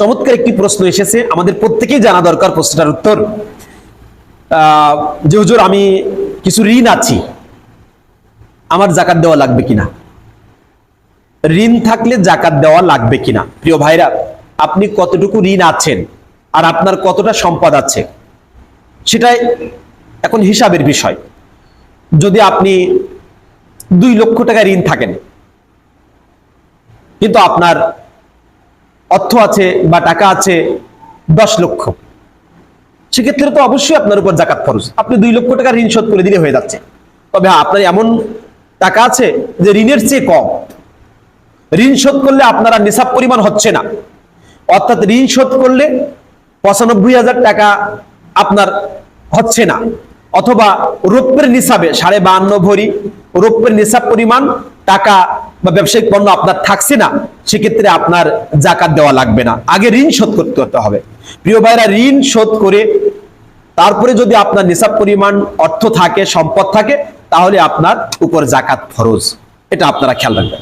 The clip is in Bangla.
চমৎকার একটি প্রশ্ন এসেছে, আমাদের প্রত্যেকেই জানা দরকার প্রশ্নটার উত্তর। যে হুজুর আমি কিছু ঋণ আছি, আমার জাকাত দেওয়া লাগবে কিনা? ঋণ থাকলে জাকাত দেওয়া লাগবে কিনা? প্রিয় ভাইরা, আপনি কতটুকু ঋণ আছেন আর আপনার কতটা সম্পদ আছে সেটাই এখন হিসাবের বিষয়। যদি আপনি 2 লক্ষ টাকা ঋণ থাকেন কিন্তু আপনার অর্থ আছে বা টাকা আছে 10 লক্ষ, সেক্ষেত্রে তো অবশ্যই আপনার উপর জাকাত ফরজ। আপনি 2 লক্ষ টাকা ঋণ শোধ করে দিলে হয়ে যাচ্ছে। তবে হ্যাঁ, আপনার এমন টাকা আছে যে ঋণের চেয়ে কম, ঋণ শোধ করলে আপনারা নিসাব পরিমাণ হচ্ছে না, অর্থাৎ ঋণ শোধ করলে 95,000 টাকা আপনার হচ্ছে না, অথবা রৌপ্যের নিসাবে 52.5 ভরি রৌপ্যের নিসাব পরিমাণ টাকা বা ব্যবসায়িক পণ্য আপনার থাকছে না, সেক্ষেত্রে আপনার জাকাত দেওয়া লাগবে না, আগে ঋণ শোধ করতে হবে। প্রিয় ভাইরা, ঋণ শোধ করে তারপরে যদি আপনার নিসাব পরিমাণ অর্থ থাকে, সম্পদ থাকে, তাহলে আপনার উপর জাকাত ফরজ। এটা আপনারা খেয়াল রাখবেন।